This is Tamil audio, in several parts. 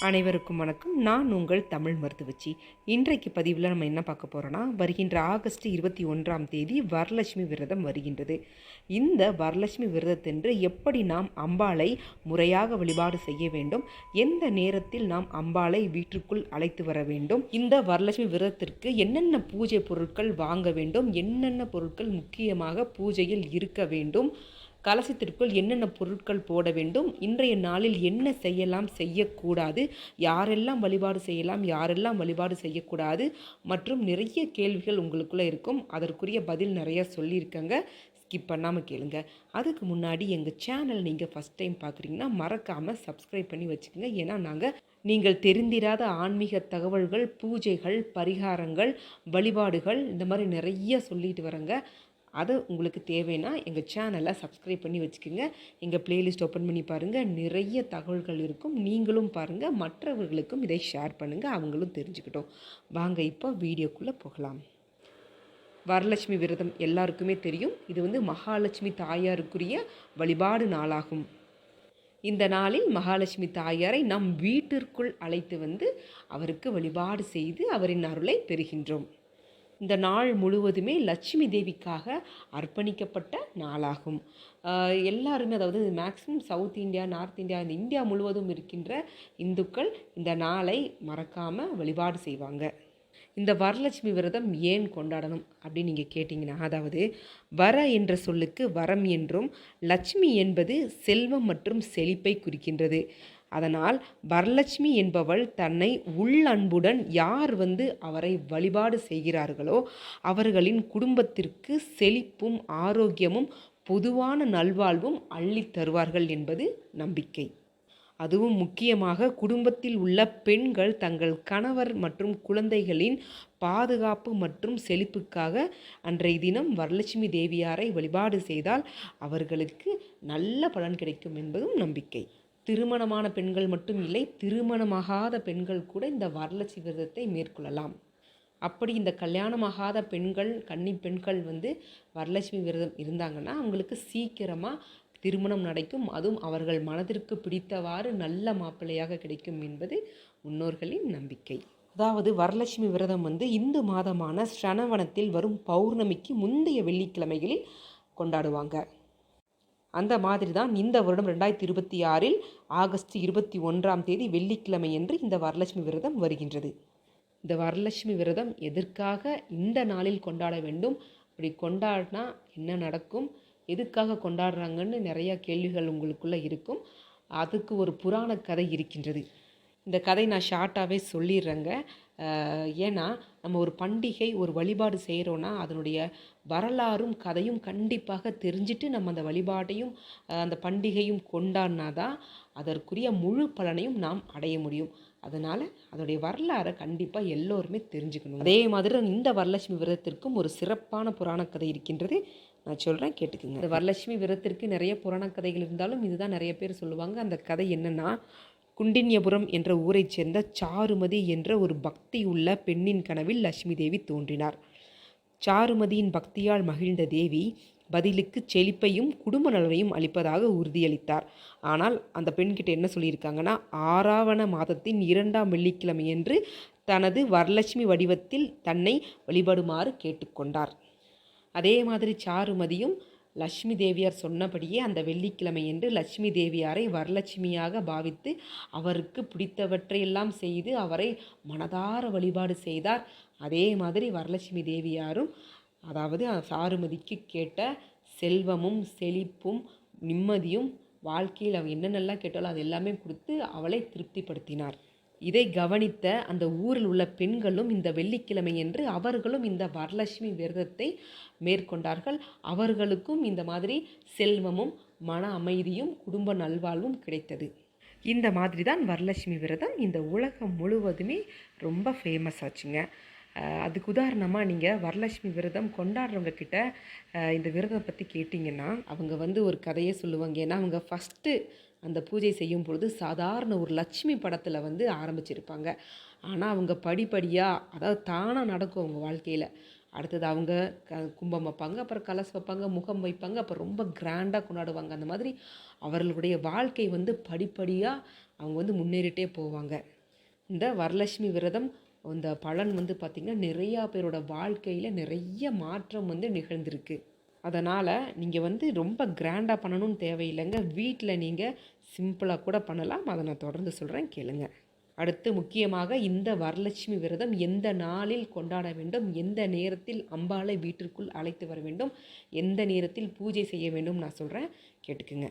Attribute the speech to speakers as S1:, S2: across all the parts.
S1: அனைவருக்கும் வணக்கம். நான் உங்கள் தமிழ் மருத்துவச்சி. இன்றைக்கு பதிவில் நம்ம என்ன பார்க்க போகிறோன்னா, வருகின்ற ஆகஸ்ட் 21ஆம் தேதி வரலட்சுமி விரதம் வருகின்றது. இந்த வரலட்சுமி விரதத்தன்று எப்படி நாம் அம்பாளை முறையாக வழிபாடு செய்ய வேண்டும், எந்த நேரத்தில் நாம் அம்பாளை வீட்டிற்குள் அழைத்து வர வேண்டும், இந்த வரலட்சுமி விரதத்திற்கு என்னென்ன பூஜை பொருட்கள் வாங்க வேண்டும், என்னென்ன பொருட்கள் முக்கியமாக பூஜையில் இருக்க வேண்டும், கலசத்திற்குள் என்னென்ன பொருட்கள் போட வேண்டும், இன்றைய நாளில் என்ன செய்யலாம் செய்யக்கூடாது, யாரெல்லாம் வழிபாடு செய்யலாம் யாரெல்லாம் வழிபாடு செய்யக்கூடாது மற்றும் நிறைய கேள்விகள் உங்களுக்குள்ளே இருக்கும். அதற்குரிய பதில் நிறைய சொல்லியிருக்கங்க. ஸ்கிப் பண்ணாமல் கேளுங்க. அதுக்கு முன்னாடி எங்கள் சேனல் நீங்கள் ஃபஸ்ட் டைம் பார்க்குறீங்கன்னா மறக்காமல் சப்ஸ்கிரைப் பண்ணி வச்சுக்கோங்க. ஏன்னா நீங்கள் தெரிந்திராத ஆன்மீக தகவல்கள், பூஜைகள், பரிகாரங்கள், வழிபாடுகள் இந்த மாதிரி நிறைய சொல்லிட்டு வரேங்க. அது உங்களுக்கு தேவைன்னா எங்கள் சேனலை சப்ஸ்கிரைப் பண்ணி வச்சுக்கோங்க. எங்கள் பிளேலிஸ்ட் ஓப்பன் பண்ணி பாருங்கள், நிறைய தகவல்கள் இருக்கும். நீங்களும் பாருங்கள், மற்றவர்களுக்கும் இதை ஷேர் பண்ணுங்கள், அவங்களும் தெரிஞ்சுக்கிட்டோம். வாங்க இப்போ வீடியோக்குள்ளே போகலாம். வரலட்சுமி விரதம் எல்லாருக்குமே தெரியும். இது மகாலட்சுமி தாயாருக்குரிய வழிபாடு நாளாகும். இந்த நாளில் மகாலட்சுமி தாயாரை நம் வீட்டிற்குள் அழைத்து அவருக்கு வழிபாடு செய்து அவரின் அருளை பெறுகின்றோம். இந்த நாள் முழுவதுமே லட்சுமி தேவிக்காக அர்ப்பணிக்கப்பட்ட நாளாகும். எல்லாருமே, அதாவது maximum south India, north India, இந்த இந்தியா முழுவதும் இருக்கின்ற இந்துக்கள் இந்த நாளை மறக்காமல் வழிபாடு செய்வாங்க. இந்த வரலட்சுமி விரதம் ஏன் கொண்டாடணும் அப்படின்னு நீங்கள் கேட்டிங்கன்னா, அதாவது வர என்ற சொல்லுக்கு வரம் என்றும், லட்சுமி என்பது செல்வம் மற்றும் செழிப்பை குறிக்கின்றது. அதனால் வரலட்சுமி என்பவள் தன்னை உள்ளன்புடன் யார் அவரை வழிபாடு செய்கிறார்களோ அவர்களின் குடும்பத்திற்கு செழிப்பும் ஆரோக்கியமும் பொதுவான நல்வாழ்வும் அள்ளி தருவார்கள் என்பது நம்பிக்கை. அதுவும் முக்கியமாக குடும்பத்தில் உள்ள பெண்கள் தங்கள் கணவர் மற்றும் குழந்தைகளின் பாதுகாப்பு மற்றும் செழிப்புக்காக அன்றைய தினம் வரலட்சுமி தேவியாரை வழிபாடு செய்தால் அவர்களுக்கு நல்ல பலன் கிடைக்கும் என்பதும் நம்பிக்கை. திருமணமான பெண்கள் மட்டும் இல்லை, திருமணமாகாத பெண்கள் கூட இந்த வரலட்சுமி விரதத்தை மேற்கொள்ளலாம். அப்படி இந்த கல்யாணமாகாத பெண்கள், கன்னி பெண்கள் வரலட்சுமி விரதம் இருந்தாங்கன்னா அவங்களுக்கு சீக்கிரமாக திருமணம் நடக்கும். அதுவும் அவர்கள் மனதிற்கு பிடித்தவாறு நல்ல மாப்பிள்ளையாக கிடைக்கும் என்பது முன்னோர்களின் நம்பிக்கை. அதாவது வரலட்சுமி விரதம் இந்து மாதமான ஸ்ரவணத்தில் வரும் பௌர்ணமிக்கு முந்தைய வெள்ளிக்கிழமைகளில் கொண்டாடுவாங்க. அந்த மாதிரி தான் இந்த வருடம் 2026 ஆகஸ்ட் 21ஆம் தேதி வெள்ளிக்கிழமை என்று இந்த வரலட்சுமி விரதம் வருகின்றது. இந்த வரலட்சுமி விரதம் எதற்காக இந்த நாளில் கொண்டாட வேண்டும், அப்படி கொண்டாடினா என்ன நடக்கும், எதுக்காக கொண்டாடுறாங்கன்னு நிறையா கேள்விகள் உங்களுக்குள்ளே இருக்கும். அதுக்கு ஒரு புராண கதை இருக்கின்றது. இந்த கதை நான் ஷார்ட்டாகவே சொல்லிடுறேங்க. ஏன்னா நம்ம ஒரு பண்டிகை, ஒரு வழிபாடு செய்கிறோன்னா அதனுடைய வரலாறும் கதையும் கண்டிப்பாக தெரிஞ்சுட்டு நம்ம அந்த வழிபாட்டையும் அந்த பண்டிகையும் கொண்டாடினா தான் அதற்குரிய முழு பலனையும் நாம் அடைய முடியும். அதனால் அதோடைய வரலாறை கண்டிப்பாக எல்லோருமே தெரிஞ்சுக்கணும். அதே மாதிரி இந்த வரலட்சுமி விரதத்திற்கும் ஒரு சிறப்பான புராண கதை இருக்கின்றது. நான் சொல்கிறேன், கேட்டுக்குங்க. இந்த வரலட்சுமி விரதத்திற்கு நிறைய புராண கதைகள் இருந்தாலும் இதுதான் நிறைய பேர் சொல்லுவாங்க. அந்த கதை என்னென்னா, குண்டின்யபுரம் என்ற ஊரைச் சேர்ந்த சாருமதி என்ற ஒரு பக்தி உள்ள பெண்ணின் கனவில் லட்சுமி தேவி தோன்றினார். சாருமதியின் பக்தியால் மகிழ்ந்த தேவி பதிலுக்கு செழிப்பையும் குடும்ப நலனையும் அளிப்பதாக உறுதியளித்தார். ஆனால் அந்த பெண்கிட்ட என்ன சொல்லியிருக்காங்கன்னா, ஆறாவண மாதத்தின் 2ஆம் வெள்ளிக்கிழமையன்று தனது வரலட்சுமி வடிவத்தில் தன்னை வழிபடுமாறு கேட்டுக்கொண்டார். அதே மாதிரி சாருமதியும் லட்சுமி தேவியார் சொன்னபடியே அந்த வெள்ளிக்கிழமை என்று லட்சுமி தேவியாரை வரலட்சுமியாக பாவித்து அவருக்கு பிடித்தவற்றையெல்லாம் செய்து அவரை மனதார வழிபாடு செய்தார். அதே மாதிரி வரலட்சுமி தேவியாரும், அதாவது சாருமதிக்கு கேட்ட செல்வமும் செழிப்பும் நிம்மதியும் வாழ்க்கையில் அவள் என்னென்னலாம் கேட்டாலும் அது எல்லாமே கொடுத்து அவளை திருப்திப்படுத்தினார். இதை கவனித்த அந்த ஊரில் உள்ள பெண்களும் இந்த வெள்ளிக்கிழமை என்று அவர்களும் இந்த வரலட்சுமி விரதத்தை மேற்கொண்டார்கள். அவர்களுக்கும் இந்த மாதிரி செல்வமும் மன அமைதியும் குடும்ப நல்வாழ்வும் கிடைத்தது. இந்த மாதிரி தான் வரலட்சுமி விரதம் இந்த உலகம் முழுவதுமே ரொம்ப ஃபேமஸ் ஆச்சுங்க. அதுக்கு உதாரணமாக நீங்கள் வரலட்சுமி விரதம் கொண்டாடுறவங்க கிட்ட இந்த விரதம் பற்றி கேட்டிங்கன்னா அவங்க ஒரு கதையை சொல்லுவாங்க. ஏன்னா அவங்க ஃபஸ்ட்டு அந்த பூஜை செய்யும் பொழுது சாதாரண ஒரு லட்சுமி படத்தில் ஆரம்பிச்சிருப்பாங்க. ஆனால் அவங்க படிப்படியாக, அதாவது தானாக நடக்கும் அவங்க வாழ்க்கையில். அடுத்தது அவங்க கும்பம் வைப்பாங்க, அப்புறம் கலசம் வைப்பாங்க, முகம் வைப்பாங்க, அப்புறம் ரொம்ப கிராண்டாக கொண்டாடுவாங்க. அந்த மாதிரி அவர்களுடைய வாழ்க்கை படிப்படியாக அவங்க வந்து முன்னேறிட்டே போவாங்க. இந்த வரலட்சுமி விரதம் அந்த பலன் வந்து பார்த்திங்கன்னா நிறையா பேரோட வாழ்க்கையில் நிறைய மாற்றம் வந்து நிகழ்ந்திருக்கு. அதனால் நீங்கள் வந்து ரொம்ப கிராண்டாக பண்ணணும்னு தேவையில்லைங்க. வீட்டில் நீங்கள் சிம்பிளாக கூட பண்ணலாம். அதை நான் தொடர்ந்து சொல்கிறேன், கேளுங்க. அடுத்து முக்கியமாக இந்த வரலட்சுமி விரதம் எந்த நாளில் கொண்டாட வேண்டும், எந்த நேரத்தில் அம்பாளை வீட்டிற்குள் அழைத்து வர வேண்டும், எந்த நேரத்தில் பூஜை செய்ய வேண்டும் நான் சொல்கிறேன், கேட்டுக்குங்க.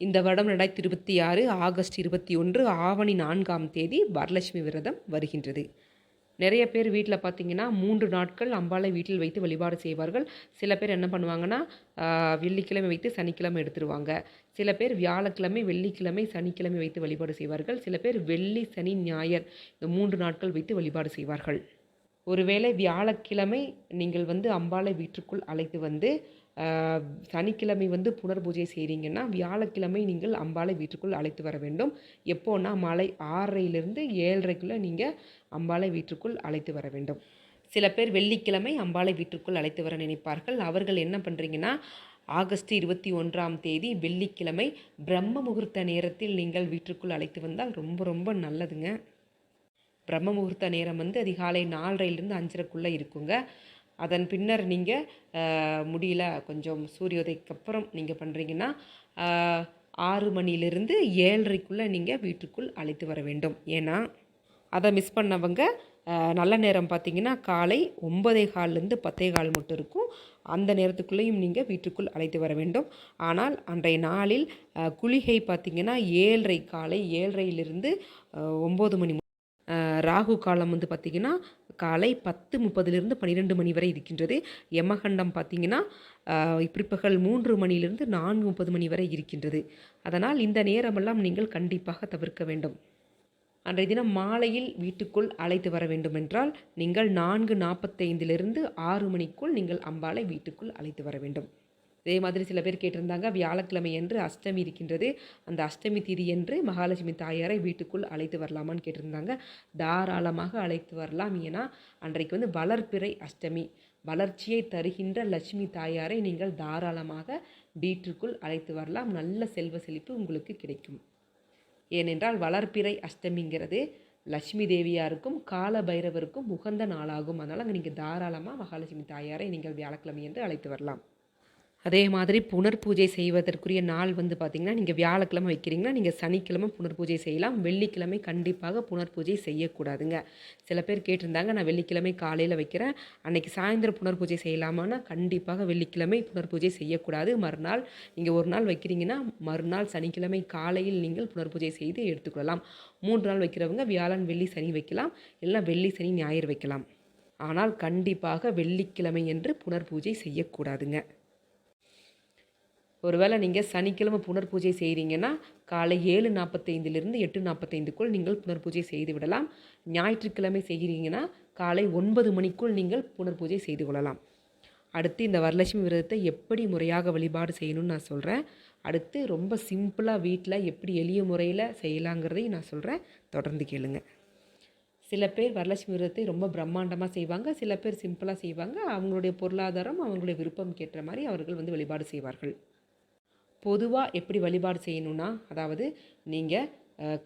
S1: இந்த வருடம் 2026 ஆகஸ்ட் 21 ஆவணி 4ஆம் தேதி வரலட்சுமி விரதம் வருகின்றது. நிறைய பேர் வீட்டில் பார்த்தீங்கன்னா 3 நாட்கள் அம்பாளை வீட்டில் வைத்து வழிபாடு செய்வார்கள். சில பேர் என்ன பண்ணுவாங்கன்னா வெள்ளிக்கிழமை வைத்து சனிக்கிழமை எடுத்துருவாங்க. சில பேர் வியாழக்கிழமை, வெள்ளிக்கிழமை, சனிக்கிழமை வைத்து வழிபாடு செய்வார்கள். சில பேர் வெள்ளி, சனி, ஞாயிறு இந்த 3 நாட்கள் வைத்து வழிபாடு செய்வார்கள். ஒருவேளை வியாழக்கிழமை நீங்கள் வந்து அம்பாளை வீட்டுக்குள் அழைத்து வந்து சனிக்கிழமை வந்து புனர் பூஜை செய்கிறீங்கன்னா வியாழக்கிழமை நீங்கள் அம்பாளை வீட்டுக்குள் அழைத்து வர வேண்டும். எப்போன்னா மாலை 6:30லிருந்து 7:30க்குள்ளே நீங்கள் அம்பாளை வீட்டுக்குள் அழைத்து வர வேண்டும். சில பேர் வெள்ளிக்கிழமை அம்பாளை வீட்டுக்குள் அழைத்து வர நினைப்பார்கள். அவர்கள் என்ன பண்ணுறீங்கன்னா ஆகஸ்ட் 21ஆம் தேதி வெள்ளிக்கிழமை பிரம்ம முகூர்த்த நேரத்தில் நீங்கள் வீட்டுக்குள் அழைத்து வந்தால் ரொம்ப ரொம்ப நல்லதுங்க. பிரம்ம முகூர்த்த நேரம் வந்து அதிகாலை 4:30லிருந்து 5:30க்குள்ளே இருக்குங்க. அதன் பின்னர் நீங்கள் முடியல கொஞ்சம் சூரியோதயக்கு அப்புறம் நீங்கள் பண்ணுறீங்கன்னா 6 மணிலிருந்து 7:30க்குள்ளே நீங்கள் வீட்டுக்குள் அழைத்து வர வேண்டும். ஏன்னா அதை மிஸ் பண்ணவங்க நல்ல நேரம் பார்த்திங்கன்னா காலை 9:15லேருந்து 10:15 மட்டும் இருக்கும். அந்த நேரத்துக்குள்ளேயும் நீங்கள் வீட்டுக்குள் அழைத்து வர வேண்டும். ஆனால் அன்றைய நாளில் குளிகை பார்த்திங்கன்னா 7:30 காலை 7:30லிருந்து 9 மணி. ராகு காலம் வந்து பார்த்திங்கன்னா காலை 10:30லிருந்து 12 மணி வரை இருக்கின்றது. யமகண்டம் பார்த்திங்கன்னா பிற்பகல் 3 மணிலிருந்து 4:30 மணி வரை இருக்கின்றது. அதனால் இந்த நேரமெல்லாம் நீங்கள் கண்டிப்பாக தவிர்க்க வேண்டும். அன்றைய தினம் மாலையில் வீட்டுக்குள் அழைத்து வர வேண்டுமென்றால் நீங்கள் 4:45லிருந்து 6 மணிக்குள் நீங்கள் அம்பாளை வீட்டுக்குள் அழைத்து வர வேண்டும். அதே மாதிரி சில பேர் கேட்டிருந்தாங்க, வியாழக்கிழமை என்று அஷ்டமி இருக்கின்றது, அந்த அஷ்டமி திதி என்று மகாலட்சுமி தாயாரை வீட்டுக்குள் அழைத்து வரலாமான்னு கேட்டிருந்தாங்க. தாராளமாக அழைத்து வரலாம். ஏன்னா அன்றைக்கு வந்து வளர்பிறை அஷ்டமி, வளர்ச்சியை தருகின்ற லட்சுமி தாயாரை நீங்கள் தாராளமாக வீட்டுக்குள் அழைத்து வரலாம். நல்ல செல்வ செழிப்பு உங்களுக்கு கிடைக்கும். ஏனென்றால் வளர்பிறை அஷ்டமிங்கிறது லட்சுமி தேவியாருக்கும் கால பைரவருக்கும் உகந்த நாளாகும். அதனால் அங்கே நீங்கள் தாராளமாக மகாலட்சுமி தாயாரை நீங்கள் வியாழக்கிழமை என்று அழைத்து வரலாம். அதே மாதிரி புனர் பூஜை செய்வதற்குரிய நாள் வந்து பார்த்திங்கன்னா நீங்கள் வியாழக்கிழமை வைக்கிறீங்கன்னா நீங்கள் சனிக்கிழமை புனர் பூஜை செய்யலாம். வெள்ளிக்கிழமை கண்டிப்பாக புனர் பூஜை செய்யக்கூடாதுங்க. சில பேர் கேட்டிருந்தாங்க, நான் வெள்ளிக்கிழமை காலையில் வைக்கிறேன், அன்றைக்கி சாயந்தரம் புனர் பூஜை செய்யலாமான்னா கண்டிப்பாக வெள்ளிக்கிழமை புனர் பூஜை செய்யக்கூடாது. மறுநாள் நீங்கள் ஒரு நாள் வைக்கிறீங்கன்னா மறுநாள் சனிக்கிழமை காலையில் நீங்கள் புனர் பூஜை செய்து எடுத்துக்கொள்ளலாம். 3 நாள் வைக்கிறவங்க வியாழன், வெள்ளி, சனி வைக்கலாம், இல்லைனா வெள்ளி, சனி, ஞாயிறு வைக்கலாம். ஆனால் கண்டிப்பாக வெள்ளிக்கிழமை என்று புனர் பூஜை செய்யக்கூடாதுங்க. ஒருவேளை நீங்கள் சனிக்கிழமை புனர் பூஜை செய்கிறீங்கன்னா காலை 7:45லிருந்து 8:45க்குள் நீங்கள் புனர் பூஜை செய்து விடலாம். ஞாயிற்றுக்கிழமை செய்கிறீங்கன்னா காலை 9 மணிக்குள் நீங்கள் புனர் பூஜை செய்து கொள்ளலாம். அடுத்து இந்த வரலட்சுமி விரதத்தை எப்படி முறையாக வழிபாடு செய்யணும்னு நான் சொல்கிறேன். அடுத்து ரொம்ப சிம்பிளாக வீட்டில் எப்படி எளிய முறையில் செய்யலாங்கிறதையும் நான் சொல்கிறேன், தொடர்ந்து கேளுங்க. சில பேர் வரலட்சுமி விரதத்தை ரொம்ப பிரம்மாண்டமாக செய்வாங்க, சில பேர் சிம்பிளாக செய்வாங்க. அவங்களுடைய பொருளாதாரம், அவங்களுடைய விருப்பம் கேட்ட மாதிரி அவர்கள் வந்து வழிபாடு செய்வார்கள். பொதுவாக எப்படி வழிபாடு செய்யணும்னா, அதாவது நீங்கள்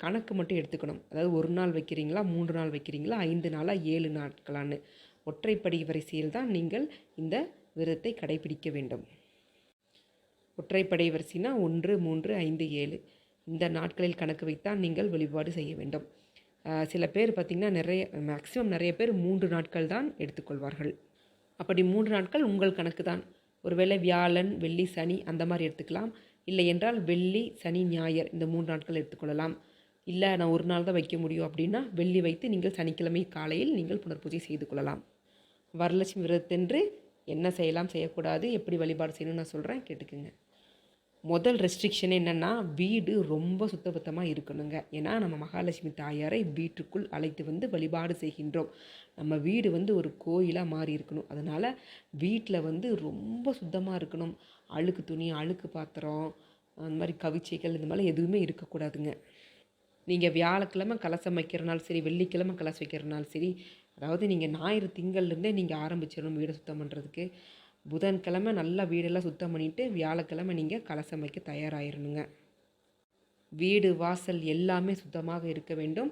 S1: கணக்கு மட்டும் எடுத்துக்கணும். அதாவது 1 நாள் வைக்கிறீங்களா, 3 நாள் வைக்கிறீங்களா, 5 நாளா, 7 நாட்களான்னு ஒற்றைப்படை வரிசையில் தான் நீங்கள் இந்த விரதத்தை கடைபிடிக்க வேண்டும். ஒற்றைப்படை வரிசைனா 1, 3, 5, 7 இந்த நாட்களில் கணக்கு வைத்தான் நீங்கள் வழிபாடு செய்ய வேண்டும். சில பேர் பார்த்திங்கன்னா மேக்ஸிமம் நிறைய பேர் 3 நாட்கள் தான் எடுத்துக்கொள்வார்கள். அப்படி 3 நாட்கள் உங்கள் கணக்கு தான். ஒருவேளை வியாழன், வெள்ளி, சனி அந்த மாதிரி எடுத்துக்கலாம். இல்லை என்றால் வெள்ளி, சனி, ஞாயிறு இந்த 3 நாட்கள் எடுத்துக்கொள்ளலாம். இல்லை நான் ஒரு நாள் தான் வைக்க முடியும் அப்படின்னா வெள்ளி வைத்து நீங்கள் சனிக்கிழமை காலையில் நீங்கள் புனர்பூஜை செய்து கொள்ளலாம். வரலட்சுமி விரதத்தன்று என்ன செய்யலாம், செய்யக்கூடாது, எப்படி வழிபாடு செய்யணும்னு நான் சொல்கிறேன், கேட்டுக்குங்க. முதல் ரெஸ்ட்ரிக்ஷன் என்னென்னா, வீடு ரொம்ப சுத்தபத்தமாக இருக்கணுங்க. ஏன்னா நம்ம மகாலட்சுமி தாயாரை வீட்டுக்குள் அழைத்து வந்து வழிபாடு செய்கின்றோம். நம்ம வீடு வந்து ஒரு கோயிலாக மாறி இருக்கணும். அதனால் வீட்டில் வந்து ரொம்ப சுத்தமாக இருக்கணும். அழுக்கு துணி, அழுக்கு பாத்திரம், அந்த மாதிரி கவிச்சைகள் இந்த மாதிரிலாம் எதுவுமே இருக்கக்கூடாதுங்க. நீங்கள் வியாழக்கிழமை கலசம் வைக்கிறனாலும் சரி, வெள்ளிக்கிழமை கலசம் வைக்கிறனாலும் சரி, அதாவது நீங்கள் ஞாயிறு திங்கள்லேருந்தே நீங்கள் ஆரம்பிச்சிடணும் வீடை சுத்தம் பண்ணுறதுக்கு. புதன்கிழமை நல்லா வீடெல்லாம் சுத்தம் பண்ணிவிட்டு வியாழக்கிழமை நீங்கள் கலசம் வைக்க தயாராகிடணுங்க. வீடு வாசல் எல்லாமே சுத்தமாக இருக்க வேண்டும்.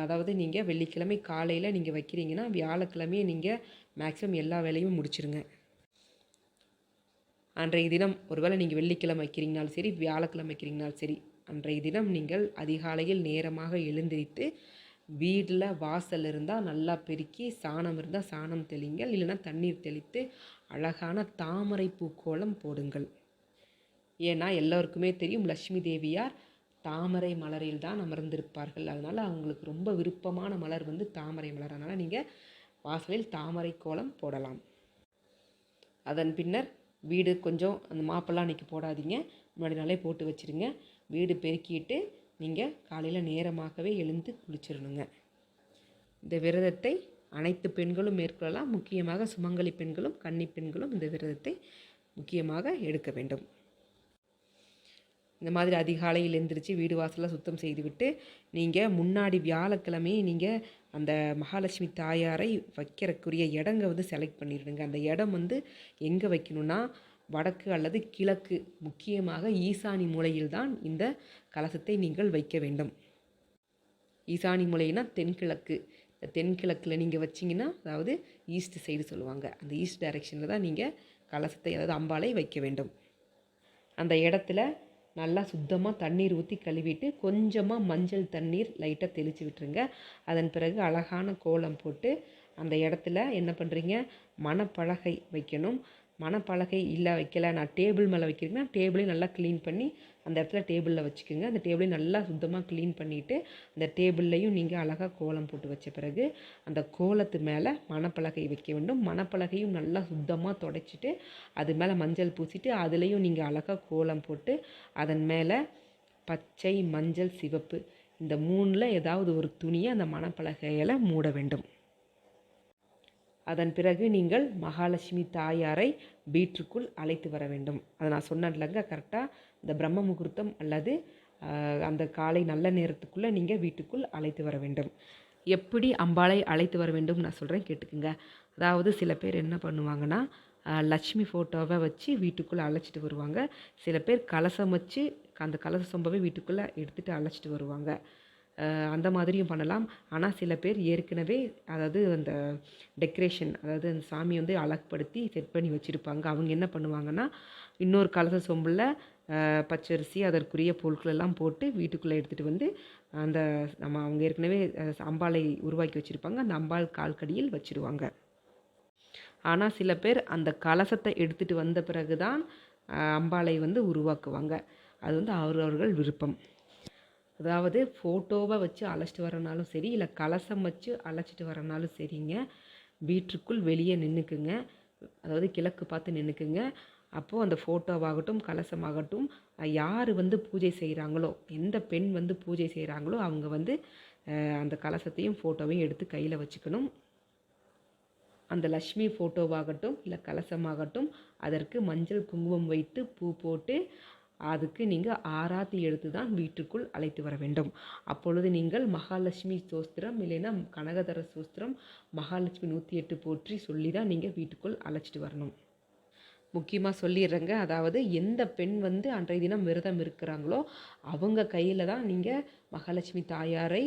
S1: அதாவது நீங்கள் வெள்ளிக்கிழமை காலையில் நீங்கள் வைக்கிறீங்கன்னா வியாழக்கிழமையே நீங்கள் மேக்ஸிமம் எல்லா வேலையும் முடிச்சிருங்க. அன்றைய தினம் ஒருவேளை நீங்கள் வெள்ளிக்கிழமை வைக்கிறீங்கனாலும் சரி, வியாழக்கிழமை வைக்கிறீங்கனாலும் சரி, அன்றைய தினம் நீங்கள் அதிகாலையில் நேரமாக எழுந்திரித்து வீட்டில் வாசல் இருந்தால் நல்லா பெருக்கி, சாணம் இருந்தால் சாணம் தெளிங்கள், இல்லைன்னா தண்ணீர் தெளித்து அழகான தாமரை பூக்கோலம் போடுங்கள். ஏன்னா எல்லோருக்குமே தெரியும் லட்சுமி தேவியார் தாமரை மலரில் தான் அமர்ந்திருப்பார்கள். அதனால் அவங்களுக்கு ரொம்ப விருப்பமான மலர் வந்து தாமரை மலர். அதனால் நீங்கள் வாசலில் தாமரை கோலம் போடலாம். அதன் பின்னர் வீடு கொஞ்சம் அந்த மாப்பெல்லாம் அன்றைக்கி போடாதீங்க, முன்னாடி நாளே போட்டு வச்சுருங்க. வீடு பெருக்கிட்டு நீங்கள் காலையில் நேரமாகவே எழுந்து குளிச்சிடணுங்க. இந்த விரதத்தை அனைத்து பெண்களும் மேற்கொள்ளலாம். முக்கியமாக சுமங்கலி பெண்களும் கன்னி பெண்களும் இந்த விரதத்தை முக்கியமாக எடுக்க வேண்டும். இந்த மாதிரி அதிகாலையில் எழுந்திரிச்சு வீடு வாசலாம் சுத்தம் செய்துவிட்டு நீங்கள் முன்னாடி வியாழக்கிழமையே நீங்கள் அந்த மகாலட்சுமி தாயாரை வைக்கிறக்குரிய இடங்க வந்து செலக்ட் பண்ணிடுங்க. அந்த இடம் வந்து எங்கே வைக்கணும்னா வடக்கு அல்லது கிழக்கு, முக்கியமாக ஈசானி மூலையில் தான் இந்த கலசத்தை நீங்கள் வைக்க வேண்டும். ஈசானி மூலைனா தென்கிழக்கு. இந்த தென்கிழக்கில் நீங்கள் வச்சிங்கன்னா, அதாவது ஈஸ்ட் சைடு சொல்லுவாங்க, அந்த ஈஸ்ட் டைரெக்ஷனில் தான் நீங்கள் கலசத்தை, அதாவது அம்பாளை வைக்க வேண்டும். அந்த இடத்துல நல்லா சுத்தமாக தண்ணீர் ஊற்றி கழுவிட்டு கொஞ்சமாக மஞ்சள் தண்ணீர் லைட்டாக தெளித்து விட்டுருங்க. அதன் பிறகு அழகான கோலம் போட்டு அந்த இடத்துல என்ன பண்ணுறீங்க, மணப்பலகை வைக்கணும். மணப்பலகை இல்லை வைக்கலை, நான் டேபிள் மேலே வைக்கிறீங்கன்னா டேபிளையும் நல்லா க்ளீன் பண்ணி அந்த இடத்துல டேபிளில் வச்சுக்கோங்க. அந்த டேபிளையும் நல்லா சுத்தமாக க்ளீன் பண்ணிவிட்டு அந்த டேபிள்லையும் நீங்கள் அழகாக கோலம் போட்டு வச்ச பிறகு அந்த கோலத்து மேலே மணப்பலகை வைக்க வேண்டும். மணப்பலகையும் நல்லா சுத்தமாக துடைச்சிட்டு அது மேலே மஞ்சள் பூசிட்டு அதுலேயும் நீங்கள் அழகாக கோலம் போட்டு அதன் மேலே பச்சை, மஞ்சள், சிவப்பு இந்த 3ல் ஏதாவது ஒரு துணியை அந்த மணப்பலகையில் மூட வேண்டும். அதன் பிறகு நீங்கள் மகாலட்சுமி தாயாரை வீட்டுக்குள் அழைத்து வர வேண்டும். அதை நான் சொன்னேன்லங்க, கரெக்டாக இந்த பிரம்ம முகூர்த்தம் அல்லது அந்த காலை நல்ல நேரத்துக்குள்ளே நீங்கள் வீட்டுக்குள் அழைத்து வர வேண்டும். எப்படி அம்பாளை அழைத்து வர வேண்டும் நான் சொல்கிறேன், கேட்டுக்குங்க. அதாவது சில பேர் என்ன பண்ணுவாங்கன்னா, லட்சுமி ஃபோட்டோவை வச்சு வீட்டுக்குள்ளே அழைச்சிட்டு வருவாங்க. சில பேர் கலசம் வச்சு அந்த கலச சொம்பவே வீட்டுக்குள்ளே எடுத்துகிட்டு அழைச்சிட்டு வருவாங்க. அந்த மாதிரியும் பண்ணலாம். ஆனால் சில பேர் ஏற்கனவே அதாவது அந்த டெக்கரேஷன், அதாவது அந்த சாமியை வந்து அழகுபடுத்தி செட் பண்ணி வச்சுருப்பாங்க. அவங்க என்ன பண்ணுவாங்கன்னா, இன்னொரு கலச சொம்பில் பச்சரிசி அதற்குரிய பொருட்கள் எல்லாம் போட்டு வீட்டுக்குள்ளே எடுத்துகிட்டு வந்து அந்த அவங்க ஏற்கனவே அம்பாளை உருவாக்கி வச்சுருப்பாங்க, அந்த அம்பாள் கால்கடியில் வச்சுருவாங்க. ஆனால் சில பேர் அந்த கலசத்தை எடுத்துகிட்டு வந்த பிறகு தான் அம்பாளை வந்து உருவாக்குவாங்க. அது வந்து அவரவர்கள் விருப்பம். அதாவது ஃபோட்டோவை வச்சு அழைச்சிட்டு வரனாலும் சரி, இல்லை கலசம் வச்சு அழைச்சிட்டு வரனாலும் சரிங்க, வீட்டுக்குள் வெளியே நின்றுக்குங்க. அதாவது கிழக்கு பார்த்து நின்றுக்குங்க. அப்போது அந்த ஃபோட்டோவாகட்டும் கலசமாகட்டும் யார் வந்து பூஜை செய்கிறாங்களோ, எந்த பெண் வந்து பூஜை செய்கிறாங்களோ அவங்க வந்து அந்த கலசத்தையும் ஃபோட்டோவையும் எடுத்து கையில் வச்சுக்கணும். அந்த லக்ஷ்மி ஃபோட்டோவாகட்டும் இல்லை கலசமாகட்டும் அதற்கு மஞ்சள் குங்குமம் வைத்து பூ போட்டு அதுக்கு நீங்கள் ஆராத்தி எடுத்து தான் வீட்டுக்குள் அழைத்து வர வேண்டும். அப்பொழுது நீங்கள் மகாலட்சுமி ஸ்தோத்திரம் இல்லைன்னா கனகதர ஸ்தோத்திரம், மகாலட்சுமி 108 போற்றி சொல்லி தான் நீங்கள் வீட்டுக்குள் அழைச்சிட்டு வரணும். முக்கியமாக சொல்லிடுறேங்க, அதாவது எந்த பெண் வந்து அன்றைய தினம் விரதம் இருக்கிறாங்களோ அவங்க கையில் தான் நீங்கள் மகாலட்சுமி தாயாரை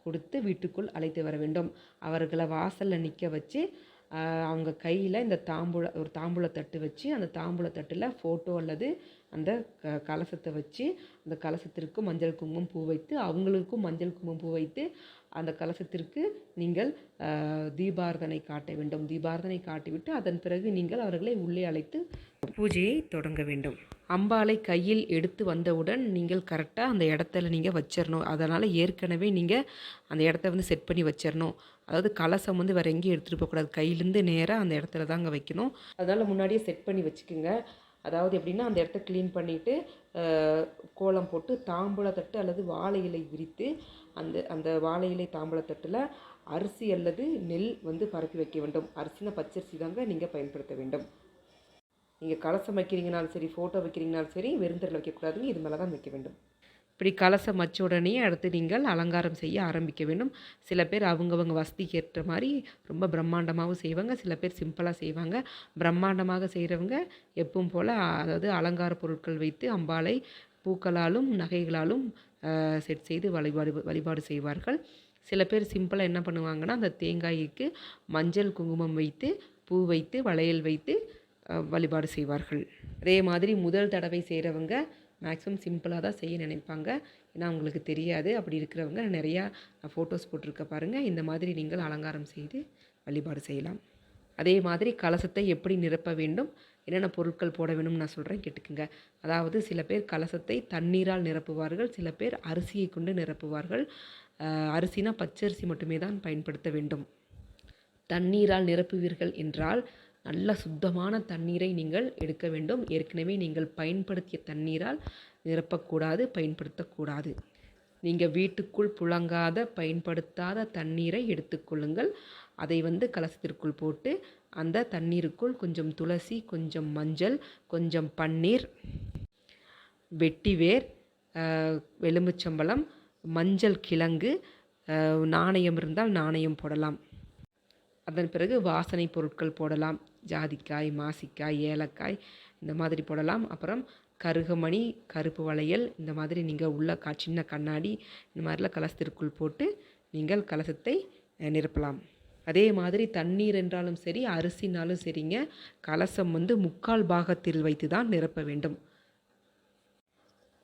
S1: கொடுத்து வீட்டுக்குள் அழைத்து வர வேண்டும். அவர்களை வாசலில் நிற்க வச்சு அவங்க கையில் இந்த ஒரு தாம்பூலத்தட்டு வச்சு அந்த தாம்பூலத்தட்டில் ஃபோட்டோ அல்லது அந்த கலசத்தை வச்சு அந்த கலசத்திற்கு மஞ்சள் குங்குமம் பூ வைத்து அவங்களுக்கும் மஞ்சள் குங்குமம் பூ வைத்து அந்த கலசத்திற்கு நீங்கள் தீபாரதனை காட்ட வேண்டும். தீபாரதனை காட்டிவிட்டு அதன் பிறகு நீங்கள் அவர்களை உள்ளே அழைத்து பூஜையை தொடங்க வேண்டும். அம்பாளை கையில் எடுத்து வந்தவுடன் நீங்கள் கரெக்டாக அந்த இடத்துல நீங்கள் வச்சிடணும். அதனால் ஏற்கனவே நீங்கள் அந்த இடத்த வந்து செட் பண்ணி வச்சிடணும். அதாவது கலசம் வந்து வேறு எங்கேயும் எடுத்துகிட்டு போகக்கூடாது, கையிலேருந்து நேராக அந்த இடத்துல தாங்க வைக்கணும். அதனால் முன்னாடியே செட் பண்ணி வச்சுக்கோங்க. அதாவது எப்படின்னா அந்த இடத்த க்ளீன் பண்ணிவிட்டு கோலம் போட்டு தாம்பூலத்தட்டு அல்லது வாழை இலை விரித்து அந்த வாழை இலை தாம்பூலத்தட்டில் அரிசி அல்லது நெல் வந்து பரப்பி வைக்க வேண்டும். அரிசினா பச்சரிசி தாங்க நீங்கள் பயன்படுத்த வேண்டும். நீங்கள் கலசம் வைக்கிறீங்கனாலும் சரி, ஃபோட்டோ வைக்கிறீங்கனாலும் சரி, வெறுந்தரில் வைக்கக்கூடாதுங்க, இது மேலே தான் வைக்க வேண்டும். இப்படி கலசம் வச்ச உடனே அடுத்து நீங்கள் அலங்காரம் செய்ய ஆரம்பிக்க வேண்டும். சில பேர் அவங்கவங்க வசதிக்கு ஏற்ற மாதிரி ரொம்ப பிரம்மாண்டமாகவும் செய்வாங்க, சில பேர் சிம்பிளாக செய்வாங்க. பிரம்மாண்டமாக செய்கிறவங்க எப்பவும் போல் அதாவது அலங்கார பொருட்கள் வைத்து அம்பாளை பூக்களாலும் நகைகளாலும் செட் செய்து வழிபாடு செய்வார்கள். சில பேர் சிம்பிளாக என்ன பண்ணுவாங்கன்னா, அந்த தேங்காய்க்கு மஞ்சள் குங்குமம் வைத்து பூ வைத்து வளையல் வைத்து வழிபாடு செய்வார்கள். அதே மாதிரி முதல் தடவை செய்கிறவங்க மேக்ஸிமம் சிம்பிளாக தான் செய்ய நினைப்பாங்க. ஏன்னா அவங்களுக்கு தெரியாது. அப்படி இருக்கிறவங்க நிறையா ஃபோட்டோஸ் போட்டிருக்க பாருங்கள். இந்த மாதிரி நீங்கள் அலங்காரம் செய்து வழிபாடு செய்யலாம். அதே மாதிரி கலசத்தை எப்படி நிரப்ப வேண்டும், என்னென்ன பொருட்கள் போட வேணும்னு நான் சொல்கிறேன், கேட்டுக்குங்க. அதாவது சில பேர் கலசத்தை தண்ணீரால் நிரப்புவார்கள், சில பேர் அரிசியை கொண்டு நிரப்புவார்கள். அரிசினா பச்சரிசி மட்டுமே தான் பயன்படுத்த வேண்டும். தண்ணீரால் நிரப்புவீர்கள் என்றால் நல்ல சுத்தமான தண்ணீரை நீங்கள் எடுக்க வேண்டும். ஏற்கனவே நீங்கள் பயன்படுத்திய தண்ணீரால் நிரப்பக்கூடாது, பயன்படுத்தக்கூடாது. நீங்கள் வீட்டுக்குள் புழங்காத பயன்படுத்தாத தண்ணீரை எடுத்துக்கொள்ளுங்கள். அதை கலசத்திற்குள் போட்டு அந்த தண்ணீருக்குள் கொஞ்சம் துளசி, கொஞ்சம் மஞ்சள், கொஞ்சம் பன்னீர், வெட்டிவேர், எலுமிச்சம்பழம், மஞ்சள் கிழங்கு, நாணயம் இருந்தால் நாணயம் போடலாம். அதன் பிறகு வாசனை பொருட்கள் போடலாம். ஜாதிக்காய், மாசிக்காய், ஏலக்காய் இந்த மாதிரி போடலாம். அப்புறம் கருகமணி, கருப்பு வளையல் இந்த மாதிரி நீங்கள் உள்ள சின்ன கண்ணாடி இந்த மாதிரிலாம் கலசத்திற்குள் போட்டு நீங்கள் கலசத்தை நிரப்பலாம். அதே மாதிரி தண்ணீர் என்றாலும் சரி, அரிசினாலும் சரிங்க, கலசம் 3/4 பாகத்தில் வைத்து தான் நிரப்ப வேண்டும்.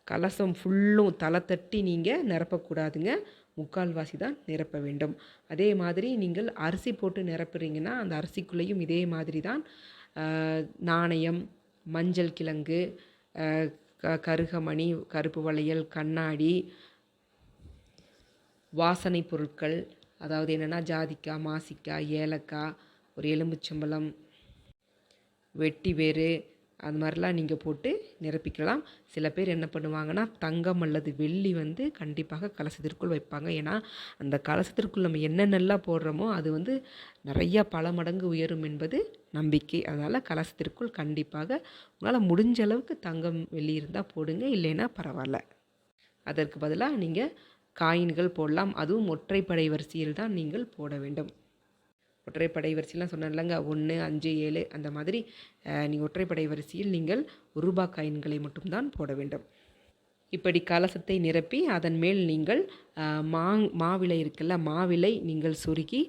S1: கலசம் ஃபுல்லும் தலை தட்டி நீங்கள் நிரப்பக்கூடாதுங்க. 3/4 வாசி தான் நிரப்ப வேண்டும். அதே மாதிரி நீங்கள் அரிசி போட்டு நிரப்புறீங்கன்னா அந்த அரிசிக்குள்ளேயும் இதே மாதிரி தான் நாணயம், மஞ்சள் கிழங்கு, கருகமணி, கருப்பு வளையல், கண்ணாடி, வாசனை பொருட்கள், அதாவது என்னென்னா ஜாதிக்காய், மாசிக்காய், ஏலக்காய், ஒரு எலுமிச்சம்பழம், வெட்டிவேர் அது மாதிரிலாம் நீங்கள் போட்டு நிரப்பிக்கலாம். சில பேர் என்ன பண்ணுவாங்கன்னா, தங்கம் அல்லது வெள்ளி கண்டிப்பாக கலசத்திற்குள் வைப்பாங்க. ஏன்னா அந்த கலசத்திற்குள் நம்ம என்னென்னலாம் போடுறோமோ அது நிறையா பல மடங்கு உயரும் என்பது நம்பிக்கை. அதனால் கலசத்திற்குள் கண்டிப்பாக உங்களால் முடிஞ்ச அளவுக்கு தங்கம் வெள்ளி இருந்தால் போடுங்க, இல்லைன்னா பரவாயில்ல. அதற்கு பதிலாக நீங்கள் காயின்கள் போடலாம். அதுவும் ஒற்றைப்படை வரிசையில் தான் நீங்கள் போட வேண்டும். ஒற்றைப்படை வரிசையெலாம் சொன்னேன் இல்லைங்க, 1, 5, 7 அந்த மாதிரி நீங்கள் ஒற்றைப்படை வரிசையில் நீங்கள் ரூபா காயின்களை மட்டும்தான் போட வேண்டும். இப்படி கலசத்தை நிரப்பி அதன் மேல் நீங்கள் மாவிலை இருக்குல்ல, மாவிலை நீங்கள் சுருக்கி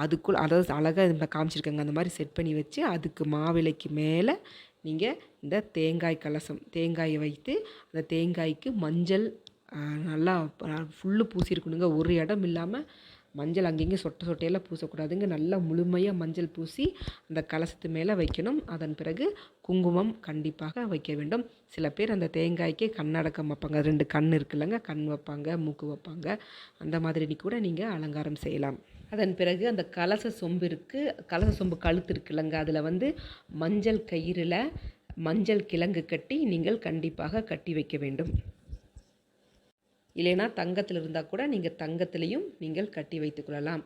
S1: அதுக்குள், அதாவது அழகாக காமிச்சிருக்கங்க அந்த மாதிரி செட் பண்ணி வச்சு அதுக்கு மாவிலைக்கு மேலே நீங்கள் இந்த தேங்காய் கலசம் தேங்காயை வைத்து அந்த தேங்காய்க்கு மஞ்சள் நல்லா ஃபுல்லு பூசியிருக்கணுங்க. ஒரு இடம் இல்லாமல் மஞ்சள் அங்கங்கே சொட்டை சொட்டையெல்லாம் பூசக்கூடாதுங்க. நல்லா முழுமையாக மஞ்சள் பூசி அந்த கலசத்து மேலே வைக்கணும். அதன் பிறகு குங்குமம் கண்டிப்பாக வைக்க வேண்டும். சில பேர் அந்த தேங்காய்க்கே கண்ணடக்கம் வைப்பாங்க. 2 கண் இருக்குல்லங்க, கண் வைப்பாங்க, மூக்கு வைப்பாங்க. அந்த மாதிரி கூட நீங்கள் அலங்காரம் செய்யலாம். அதன் பிறகு அந்த கலச சொம்பு கழுத்து இருக்குல்லங்க, அதில் மஞ்சள் கயிறில் மஞ்சள் கிழங்கு கட்டி நீங்கள் கண்டிப்பாக கட்டி வைக்க வேண்டும். இல்லைனா தங்கத்தில் இருந்தால் கூட நீங்கள் தங்கத்திலையும் நீங்கள் கட்டி வைத்துக்கொள்ளலாம்.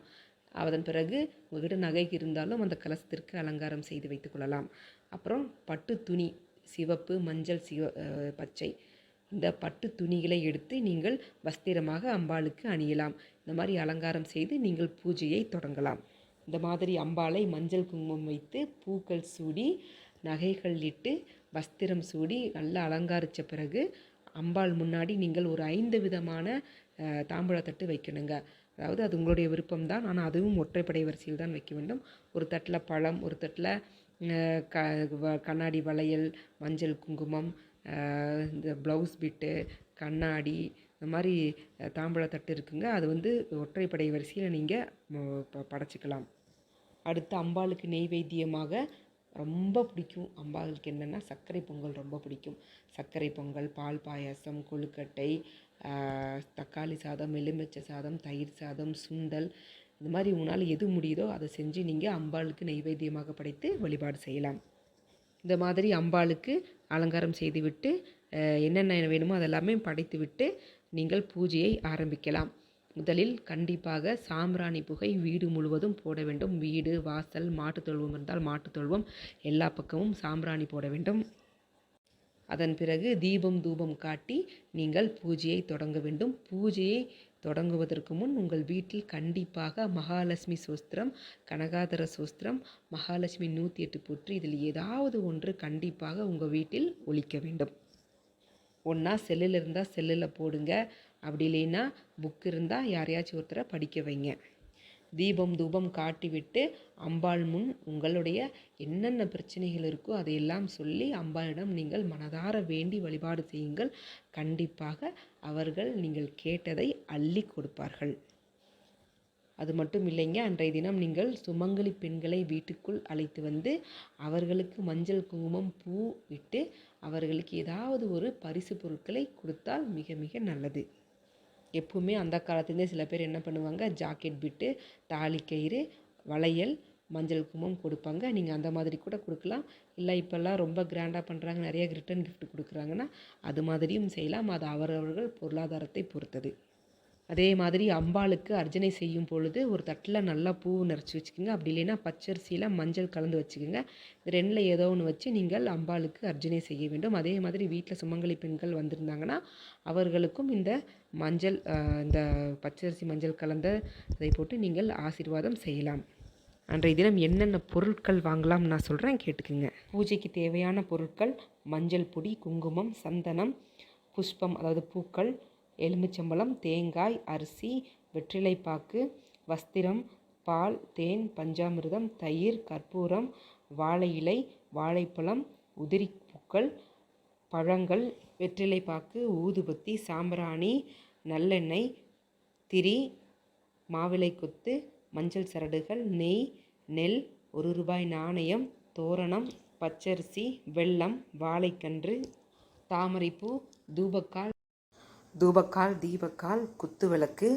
S1: அதன் பிறகு உங்கள்கிட்ட நகை இருந்தாலும் அந்த கலசத்திற்கு அலங்காரம் செய்து வைத்துக்கொள்ளலாம். அப்புறம் பட்டு துணி, சிவப்பு, மஞ்சள், பச்சை இந்த பட்டு துணிகளை எடுத்து நீங்கள் வஸ்திரமாக அம்பாளுக்கு அணியலாம். இந்த மாதிரி அலங்காரம் செய்து நீங்கள் பூஜையை தொடங்கலாம். இந்த மாதிரி அம்பாளை மஞ்சள் குங்குமம் வைத்து பூக்கள் சூடி நகைகள் இட்டு வஸ்திரம் சூடி நல்லா அலங்கரித்த பிறகு அம்பாள் முன்னாடி நீங்கள் ஒரு 5 விதமான தாம்பூலத்தட்டு வைக்கணுங்க. அதாவது அது உங்களுடைய விருப்பம்தான், ஆனால் அதுவும் ஒற்றைப்படை வரிசையில் தான் வைக்க வேண்டும். ஒரு தட்டில் பழம், ஒரு தட்டில் கண்ணாடி வளையல், மஞ்சள் குங்குமம், இந்த ப்ளவுஸ் பிட்டு, கண்ணாடி, இந்த மாதிரி தாம்பூலத்தட்டு இருக்குங்க. அது ஒற்றைப்படை வரிசையில் நீங்கள் படைச்சிக்கலாம். அடுத்து அம்பாளுக்கு நெய்வேத்தியமாக ரொம்ப பிடிக்கும், அம்பாளுக்கு என்னென்னா சர்க்கரை பொங்கல் ரொம்ப பிடிக்கும். சர்க்கரை பொங்கல், பால் பாயாசம், கொழுக்கட்டை, தக்காளி சாதம், எலுமிச்சை சாதம், தயிர் சாதம், சுண்டல், இந்த மாதிரி உங்களால் எது முடியுதோ அதை செஞ்சு நீங்கள் அம்பாளுக்கு நெய்வேத்தியமாக படைத்து வழிபாடு செய்யலாம். இந்த மாதிரி அம்பாளுக்கு அலங்காரம் செய்துவிட்டு என்னென்ன வேணுமோ அதெல்லாமே படைத்து விட்டு நீங்கள் பூஜையை ஆரம்பிக்கலாம். முதலில் கண்டிப்பாக சாம்பிராணி புகை வீடு முழுவதும் போட வேண்டும். வீடு, வாசல், மாட்டுத்தொழுவம் இருந்தால் மாட்டுத்தொழுவம் எல்லா பக்கமும் சாம்பிராணி போட வேண்டும். அதன் பிறகு தீபம் தூபம் காட்டி நீங்கள் பூஜையை தொடங்க வேண்டும். பூஜையை தொடங்குவதற்கு முன் உங்கள் வீட்டில் கண்டிப்பாக மகாலட்சுமி சோஸ்திரம், கனகாதர சோஸ்திரம், மகாலட்சுமி 108 போற்றி இதில் ஏதாவது ஒன்று கண்டிப்பாக உங்கள் வீட்டில் ஒலிக்க வேண்டும். ஒன்றா செல்லில் இருந்தால் செல்லில் போடுங்க, அப்படி இல்லைன்னா புக் இருந்தால் யாரையாச்சும் ஒருத்தரை படிக்க வைங்க. தீபம் தூபம் காட்டிவிட்டு அம்பாள் முன் உங்களுடைய என்னென்ன பிரச்சனைகள் இருக்கோ அதையெல்லாம் சொல்லி அம்பாளிடம் நீங்கள் மனதார வேண்டி வழிபாடு செய்யுங்கள். கண்டிப்பாக அவர்கள் நீங்கள் கேட்டதை அள்ளி கொடுப்பார்கள். அது மட்டும் இல்லைங்க, அன்றைய தினம் நீங்கள் சுமங்கலி பெண்களை வீட்டுக்குள் அழைத்து வந்து அவர்களுக்கு மஞ்சள் குங்குமம் பூ விட்டு அவர்களுக்கு ஏதாவது ஒரு பரிசு பொருட்களை கொடுத்தால் மிக மிக நல்லது. எப்பவுமே அந்த காலத்துலேருந்தே சில பேர் என்ன பண்ணுவாங்க, ஜாக்கெட் பிட்டு, தாலி கயிறு, வளையல், மஞ்சள் குங்குமம் கொடுப்பாங்க. நீங்கள் அந்த மாதிரி கூட கொடுக்கலாம். இல்லை இப்போல்லாம் ரொம்ப கிராண்டாக பண்ணுறாங்க, நிறைய ரிட்டன் கிஃப்ட் கொடுக்குறாங்கன்னா அது மாதிரியும் செய்யலாம். அது அவரவர்கள் பொருளாதாரத்தை பொறுத்தது. அதே மாதிரி அம்பாளுக்கு அர்ச்சனை செய்யும் பொழுது ஒரு தட்டில் நல்லா பூ நிறச்சி வச்சுக்கோங்க. அப்படி இல்லைன்னா பச்சரிசியில் மஞ்சள் கலந்து வச்சுக்கோங்க. இது ரெண்டில் ஏதோ ஒன்று வச்சு நீங்கள் அம்பாளுக்கு அர்ச்சனை செய்ய வேண்டும். அதே மாதிரி வீட்டில் சுமங்கலி பெண்கள் வந்திருந்தாங்கன்னா அவர்களுக்கும் இந்த மஞ்சள் இந்த பச்சரிசி மஞ்சள் கலந்த இதை போட்டு நீங்கள் ஆசீர்வாதம் செய்யலாம். அன்றைய தினம் என்னென்ன பொருட்கள் வாங்கலாம் நான் சொல்கிறேன், கேட்டுக்குங்க. பூஜைக்கு தேவையான பொருட்கள்: மஞ்சள் பொடி, குங்குமம், சந்தனம், புஷ்பம் அதாவது பூக்கள், எலுமிச்சம்பழம், தேங்காய், அரிசி, வெற்றிலைப்பாக்கு, வஸ்திரம், பால், தேன், பஞ்சாமிர்தம், தயிர், கற்பூரம், வாழை இலை, வாழைப்பழம், உதிரி பூக்கள், பழங்கள், வெற்றிலைப்பாக்கு, ஊதுபத்தி, சாம்பிராணி, நல்லெண்ணெய், திரி, மாவிலை கொத்து, மஞ்சள் சரடுகள், நெய், நெல், ₹1 நாணயம், தோரணம், பச்சரிசி, வெல்லம், வாழைக்கன்று, தாமரைப்பூ, தூபக்கால், தீபக்கால், குத்துவிளக்கு,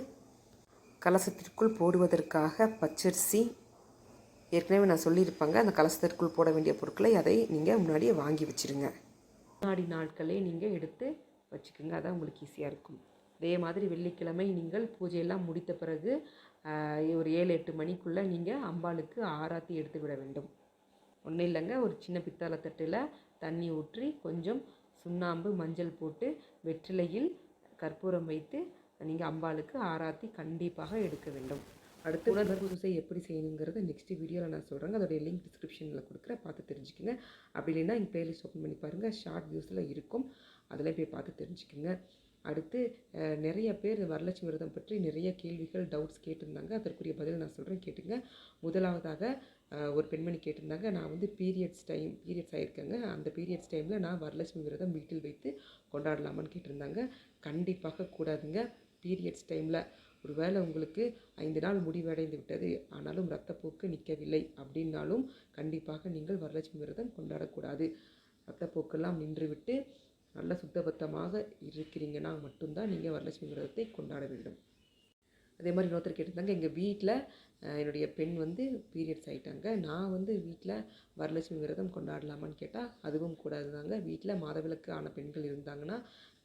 S1: கலசத்திற்குள் போடுவதற்காக பச்சரிசி ஏற்கனவே நான் சொல்லியிருப்பாங்க. அந்த கலசத்திற்குள் போட வேண்டிய பொருட்களை அதை நீங்கள் முன்னாடியே வாங்கி வச்சுருங்க. முன்னாடி நாட்களே நீங்கள் எடுத்து வச்சுக்கோங்க, அதான் உங்களுக்கு ஈஸியாக இருக்கும். அதே மாதிரி வெள்ளிக்கிழமை நீங்கள் பூஜையெல்லாம் முடித்த பிறகு ஒரு 7-8 மணிக்குள்ளே நீங்கள் அம்பாளுக்கு ஆராத்தி எடுத்து விட வேண்டும். ஒன்றும் இல்லைங்க, ஒரு சின்ன பித்தளை தட்டில் தண்ணி ஊற்றி கொஞ்சம் சுண்ணாம்பு, மஞ்சள் போட்டு வெற்றிலையில் கற்பூரம் வைத்து நீங்கள் அம்பாளுக்கு ஆராத்தி கண்டிப்பாக எடுக்க வேண்டும். அடுத்து உணர்வு பூஜை எப்படி செய்யணுங்கிறத நெக்ஸ்ட் வீடியோவில் நான் சொல்கிறேங்க. அதோடைய லிங்க் டிஸ்கிரிப்ஷனில் கொடுக்குறேன், பார்த்து தெரிஞ்சுக்கோங்க. அப்படி இல்லைன்னா எங்கள் பிளேலிஸ்ட் ஓப்பன் பண்ணி பாருங்கள், ஷார்ட் வியூஸில் இருக்கும், அதில் போய் பார்த்து தெரிஞ்சுக்கோங்க. அடுத்து நிறைய பேர் வரலட்சுமி விரதம் பற்றி நிறைய கேள்விகள், டவுட்ஸ் கேட்டிருந்தாங்க. அதற்குரிய பதில் நான் சொல்கிறேன், கேட்டுங்க. முதலாவதாக ஒரு பெண்மணி கேட்டிருந்தாங்க, நான் வந்து பீரியட்ஸ் ஆகியிருக்கேங்க, அந்த பீரியட்ஸ் டைமில் நான் வரலட்சுமி விரதம் வீட்டில் வைத்து கொண்டாடலாமான்னு கேட்டிருந்தாங்க. கண்டிப்பாக கூடாதுங்க. பீரியட்ஸ் டைமில் ஒரு வேளை உங்களுக்கு 5 நாள் முடிவடைந்து விட்டது, ஆனாலும் இரத்தப்போக்கு நிற்கவில்லை அப்படின்னாலும் கண்டிப்பாக நீங்கள் வரலட்சுமி விரதம் கொண்டாடக்கூடாது. இரத்தப்போக்கெல்லாம் நின்றுவிட்டு நல்ல சுத்தபத்தமாக இருக்கிறீங்கன்னா மட்டும்தான் நீங்கள் வரலட்சுமி விரதத்தை கொண்டாட வேண்டும். அதே மாதிரி இன்னொருத்தர் கேட்டிருந்தாங்க, எங்கள் வீட்டில் என்னுடைய பெண் வந்து பீரியட்ஸ் ஆகிட்டாங்க, நான் வந்து வீட்டில் வரலட்சுமி விரதம் கொண்டாடலாமான்னு கேட்டால் அதுவும் கூடாது தாங்க. வீட்டில் மாதவிலக்கு ஆன பெண்கள் இருந்தாங்கன்னா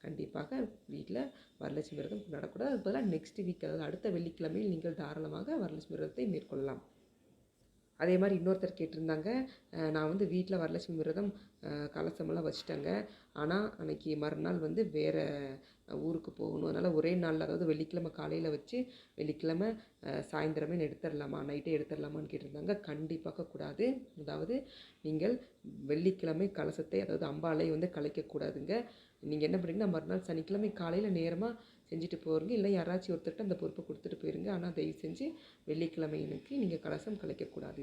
S1: கண்டிப்பாக வீட்டில் வரலட்சுமி விரதம் கொண்டாடக்கூடாது. அது பதிலாக நெக்ஸ்ட் வீக், அதாவது அடுத்த வெள்ளிக்கிழமையில் நீங்கள் தாராளமாக வரலட்சுமி விரதத்தை மேற்கொள்ளலாம். அதே மாதிரி இன்னொருத்தர் கேட்டிருந்தாங்க, நான் வந்து வீட்டில் வரலட்சுமி விரதம் கலசமெல்லாம் வச்சுட்டேங்க, ஆனால் அன்றைக்கி மறுநாள் வந்து வேறு ஊருக்கு போகணும், அதனால் ஒரே நாளில், அதாவது வெள்ளிக்கிழமை காலையில் வச்சு வெள்ளிக்கிழமை சாயந்தரமே எடுத்துடலாமா, நைட்டே எடுத்துடலாமான்னு கேட்டிருந்தாங்க. கண்டிப்பாக கூடாது. அதாவது நீங்கள் வெள்ளிக்கிழமை கலசத்தை, அதாவது அம்பாளை வந்து கலைக்கக்கூடாதுங்க. நீங்கள் என்ன பண்ணுறீங்கன்னா மறுநாள் சனிக்கிழமை காலையில் நேரமாக செஞ்சுட்டு போகிறீங்க, இல்லை யாராச்சும் ஒருத்தர்கிட்ட அந்த பொறுப்பை கொடுத்துட்டு போயிருங்க. ஆனால் தயவு செஞ்சு வெள்ளிக்கிழமை எனக்கு நீங்கள் கலசம் கலைக்கக்கூடாது.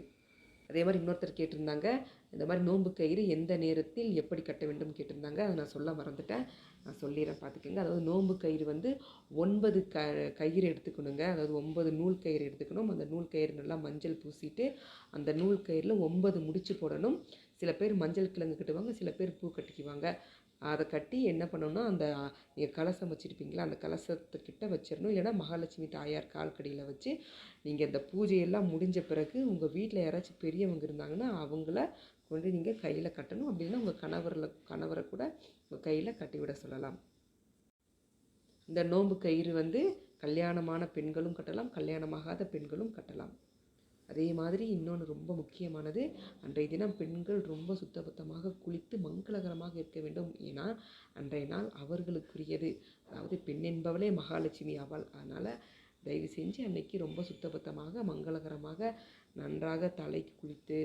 S1: அதே மாதிரி இன்னொருத்தர் கேட்டிருந்தாங்க, இந்த மாதிரி நோன்பு கயிறு எந்த நேரத்தில் எப்படி கட்ட வேண்டும் கேட்டிருந்தாங்க. அதை நான் சொல்ல மறந்துட்டேன், நான் சொல்லிடுறேன், பார்த்துக்கோங்க. அதாவது நோன்பு கயிறு வந்து 9 கயிறு எடுத்துக்கணுங்க. அதாவது 9 நூல் கயிறு எடுத்துக்கணும். அந்த நூல் கயிறு நல்லா மஞ்சள் பூசிட்டு அந்த நூல் கயிறில் 9 முடிச்சு போடணும். சில பேர் மஞ்சள் கிழங்கு கட்டுவாங்க, சில பேர் பூ கட்டிக்குவாங்க. அதை கட்டி என்ன பண்ணணும்னா, அந்த நீங்கள் கலசம் வச்சுருப்பீங்களா, அந்த கலசத்துக்கிட்ட வச்சிடணும். இல்லைனா மகாலட்சுமி தாயார் கால்கடியில் வச்சு நீங்கள் இந்த பூஜையெல்லாம் முடிஞ்ச பிறகு உங்கள் வீட்டில் யாராச்சும் பெரியவங்க இருந்தாங்கன்னா அவங்கள கொண்டு நீங்கள் கையில் கட்டணும். அப்படின்னா உங்கள் கணவரை கூட உங்கள் கையில் கட்டிவிட சொல்லலாம். இந்த நோன்பு கயிறு வந்து கல்யாணமான பெண்களும் கட்டலாம், கல்யாணமாகாத பெண்களும் கட்டலாம். அதே மாதிரி இன்னொன்று ரொம்ப முக்கியமானது, அன்றைய தினம் பெண்கள் ரொம்ப சுத்தபத்தமாக குளித்து மங்களகரமாக இருக்க வேண்டும். ஏன்னா அன்றைய நாள் அவர்களுக்குரியது. அதாவது பெண் என்பவளே மகாலட்சுமி ஆவாள். அதனால் தயவு செஞ்சு அன்னைக்கு ரொம்ப சுத்தபத்தமாக மங்களகரமாக நன்றாக தலைக்கு குளித்து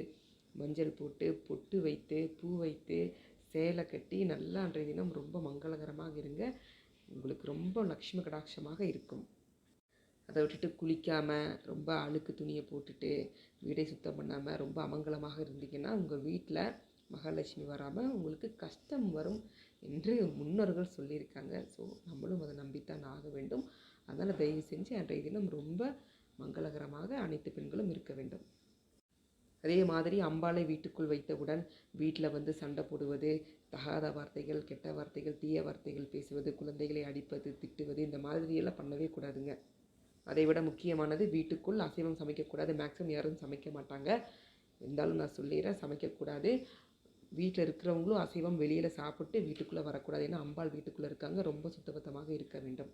S1: மஞ்சள் போட்டு பொட்டு வைத்து பூ வைத்து சேலை கட்டி நல்லா அன்றைய தினம் ரொம்ப மங்களகரமாக இருங்க. உங்களுக்கு ரொம்ப லக்ஷ்மி கடாட்சமாக இருக்கும். அதை விட்டுட்டு குளிக்காமல் ரொம்ப அழுக்கு துணியை போட்டுட்டு வீடை சுத்தம் பண்ணாமல் ரொம்ப அமங்கலமாக இருந்தீங்கன்னா உங்கள் வீட்டில் மகாலட்சுமி வராமல் உங்களுக்கு கஷ்டம் வரும் என்று முன்னோர்கள் சொல்லியிருக்காங்க. ஸோ நம்மளும் அதை நம்பித்தான் ஆக வேண்டும். அதனால் தயவு செஞ்சு அன்றைய தினம் ரொம்ப மங்களகரமாக அனைத்து பெண்களும் இருக்க வேண்டும். அதே மாதிரி அம்பாளை வீட்டுக்குள் வைத்தவுடன் வீட்டில் வந்து சண்டை போடுவது, தகாத வார்த்தைகள், கெட்ட வார்த்தைகள், தீய வார்த்தைகள் பேசுவது, குழந்தைகளை அடிப்பது, திட்டுவது, இந்த மாதிரியெல்லாம் பண்ணவே கூடாதுங்க. அதை விட முக்கியமானது வீட்டுக்குள் அசைவம் சமைக்கக்கூடாது. மேக்ஸிமம் யாரும் சமைக்க மாட்டாங்க. இருந்தாலும் நான் சொல்லிடுறேன், சமைக்கக்கூடாது. வீட்டில் இருக்கிறவங்களும் அசைவம் வெளியில் சாப்பிட்டு வீட்டுக்குள்ளே வரக்கூடாது. ஏன்னா அம்பாள் வீட்டுக்குள்ளே இருக்காங்க. ரொம்ப சுத்தபத்தமாக இருக்க வேண்டும்.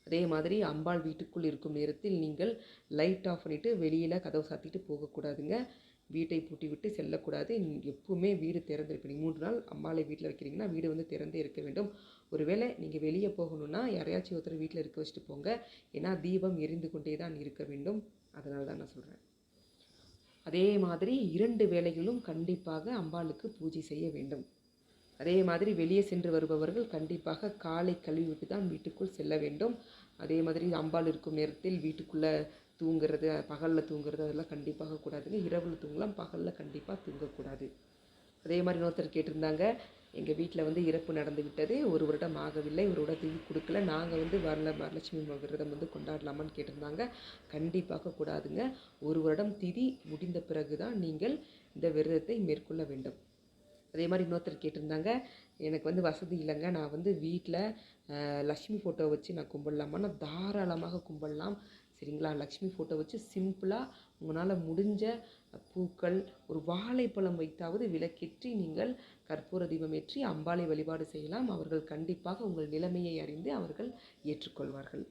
S1: அதே மாதிரி அம்பாள் வீட்டுக்குள் இருக்கும் நேரத்தில் நீங்கள் லைட் ஆஃப் பண்ணிவிட்டு வெளியில் கதவு சாத்திட்டு போகக்கூடாதுங்க. வீட்டை பூட்டி விட்டு செல்லக்கூடாது. எப்பவுமே வீடு திறந்து இருப்பீங்க. 3 நாள் அம்பாளை வீட்டில் வைக்கிறீங்கன்னா வீடு வந்து திறந்தே இருக்க வேண்டும். ஒருவேளை நீங்கள் வெளியே போகணுன்னா யாரையாச்சும் ஒருத்தர் வீட்டில் இருக்க வச்சுட்டு போங்க. ஏன்னா தீபம் எரிந்து கொண்டே தான் இருக்க வேண்டும். அதனால தான் நான் சொல்கிறேன். அதே மாதிரி 2 வேளைகளும் கண்டிப்பாக அம்பாளுக்கு பூஜை செய்ய வேண்டும். அதே மாதிரி வெளியே சென்று வருபவர்கள் கண்டிப்பாக காலை கழுவிவிட்டு தான் வீட்டுக்குள் செல்ல வேண்டும். அதே மாதிரி அம்பாள் இருக்கும் நேரத்தில் வீட்டுக்குள்ளே தூங்குறது, பகலில் தூங்குறது அதெல்லாம் கண்டிப்பாக கூடாதுங்க. இரவில் தூங்கலாம், பகலில் கண்டிப்பாக தூங்கக்கூடாது. அதே மாதிரி இன்னொருத்தர் கேட்டிருந்தாங்க, எங்கள் வீட்டில் வந்து இறப்பு நடந்து விட்டது, 1 வருடம் ஆகவில்லை, 1 வருடம் திதி கொடுக்கல, நாங்கள் வந்து வரலட்சுமி விரதம் வந்து கொண்டாடலாமான்னு கேட்டிருந்தாங்க. கண்டிப்பாக கூடாதுங்க. 1 வருடம் திதி முடிந்த பிறகு தான் நீங்கள் இந்த விரதத்தை மேற்கொள்ள வேண்டும். அதே மாதிரி இன்னொருத்தர் கேட்டிருந்தாங்க, எனக்கு வந்து வசதி இல்லைங்க, நான் வந்து வீட்டில் லக்ஷ்மி ஃபோட்டோ வச்சு நான் கும்பிடலாமான்னா தாராளமாக கும்பிடலாம். சரிங்களா? லக்ஷ்மி ஃபோட்டோ வச்சு சிம்பிளாக உங்களால் முடிஞ்ச பூக்கள், ஒரு வாழைப்பழம் வைத்தாவது விளக்கேற்றி நீங்கள் கற்பூர தீபம் ஏற்றி அம்பாளை வழிபாடு செய்யலாம். அவர்கள் கண்டிப்பாக உங்கள் நிலைமையை அறிந்து அவர்கள் ஏற்றுக்கொள்வார்கள்.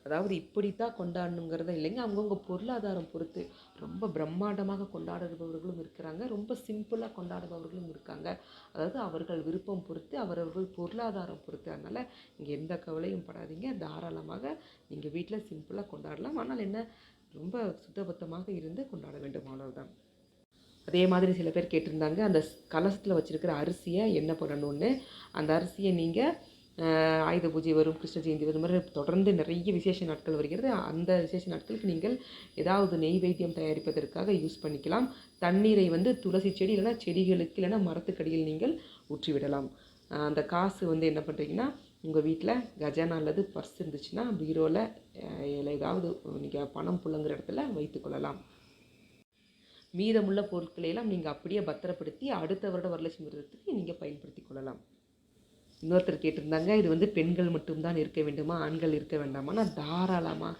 S1: அதாவது இப்படித்தான் கொண்டாடணுங்கிறத இல்லைங்க. அவங்கவுங்க பொருளாதாரம் பொறுத்து ரொம்ப பிரம்மாண்டமாக கொண்டாடுபவர்களும் இருக்கிறாங்க, ரொம்ப சிம்பிளாக கொண்டாடுபவர்களும் இருக்காங்க. அதாவது அவர்கள் விருப்பம் பொறுத்து, அவரவர்கள் பொருளாதாரம் பொறுத்து. அதனால் இங்கே எந்த கவலையும் படாதீங்க. தாராளமாக நீங்கள் வீட்டில் சிம்பிளாக கொண்டாடலாம். ஆனால் என்ன, ரொம்ப சுத்தபத்தமாக இருந்து கொண்டாட வேண்டும், அவ்வளவுதான். அதே மாதிரி சில பேர் கேட்டிருந்தாங்க, அந்த கலசத்தில் வச்சுருக்கிற அரிசியை என்ன பண்ணணும்னு. அந்த அரிசியை நீங்கள் ஆயுத பூஜை வரும், கிருஷ்ண ஜெயந்தி வரும், மாதிரி தொடர்ந்து நிறைய விசேஷ நாட்கள் வருகிறது. அந்த விசேஷ நாட்களுக்கு நீங்கள் ஏதாவது நெய்வேத்தியம் தயாரிப்பதற்காக யூஸ் பண்ணிக்கலாம். தண்ணீரை வந்து துளசி செடி இல்லைனா செடிகளுக்கு இல்லைனா மரத்துக்கடியில் நீங்கள் ஊற்றிவிடலாம். அந்த காசு வந்து என்ன பண்ணுறீங்கன்னா, உங்கள் வீட்டில் கஜானா அல்லது பர்ஸ் இருந்துச்சுன்னா பீரோவில் ஏதாவது நீங்கள் பணம் புழங்குற இடத்துல வைத்துக்கொள்ளலாம். மீதமுள்ள பொருட்களையெல்லாம் நீங்கள் அப்படியே பத்திரப்படுத்தி அடுத்த வருட வரலட்சுமி விரதத்துக்கு நீங்கள் பயன்படுத்தி கொள்ளலாம். இன்னொருத்தர் கேட்டிருந்தாங்க, இது வந்து பெண்கள் மட்டும்தான் இருக்க வேண்டுமா, ஆண்கள் இருக்க வேண்டாமான்னா தாராளமாக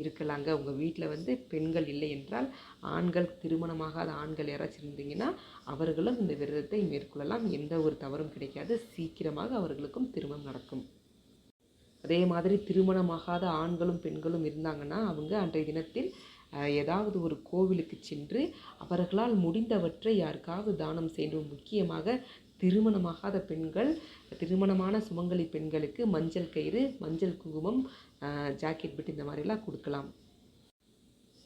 S1: இருக்கலாங்க. உங்கள் வீட்டில் வந்து பெண்கள் இல்லை என்றால் ஆண்கள், திருமணமாகாத ஆண்கள் யாராச்சும் இருந்தீங்கன்னா அவர்களும் இந்த விரதத்தை மேற்கொள்ளலாம். எந்த ஒரு தவறும் கிடைக்காது. சீக்கிரமாக அவர்களுக்கும் திருமணம் நடக்கும். அதே மாதிரி திருமணமாகாத ஆண்களும் பெண்களும் இருந்தாங்கன்னா அவங்க அன்றைய தினத்தில் ஏதாவது ஒரு கோவிலுக்கு சென்று அவர்களால் முடிந்தவற்றை யாருக்காவது தானம் செய்யணும். முக்கியமாக திருமணமாகாத பெண்கள், திருமணமான சுமங்கலி பெண்களுக்கு மஞ்சள் கயிறு, மஞ்சள் குங்குமம், ஜாக்கெட் பிட் இந்த மாதிரிலாம் கொடுக்கலாம்.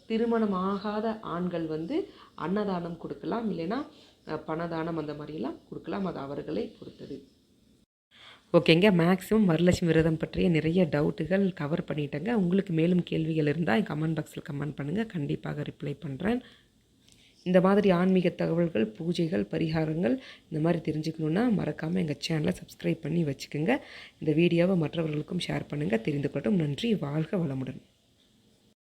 S1: திருமணமாகாத ஆண்கள் வந்து அன்னதானம் கொடுக்கலாம், இல்லைன்னா பணதானம் அந்த மாதிரிலாம் கொடுக்கலாம். அது அவர்களை பொறுத்தது. ஓகேங்க, மேக்ஸிமம் வரலட்சுமி விரதம் பற்றிய நிறைய டவுட்டுகள் கவர் பண்ணிட்டேங்க. உங்களுக்கு மேலும் கேள்விகள் இருந்தால் கமெண்ட் பாக்ஸில் கமெண்ட் பண்ணுங்கள், கண்டிப்பாக ரிப்ளை பண்ணுறேன். இந்த மாதிரி ஆன்மீக தகவல்கள், பூஜைகள், பரிகாரங்கள் இந்த மாதிரி தெரிஞ்சுக்கணுன்னா மறக்காமல் எங்கள் சேனலை சப்ஸ்கிரைப் பண்ணி வச்சுக்கோங்க. இந்த வீடியோவை மற்றவர்களுக்கும் ஷேர் பண்ணுங்கள், தெரிந்து கொள்ளட்டும். நன்றி, வாழ்க வளமுடன்.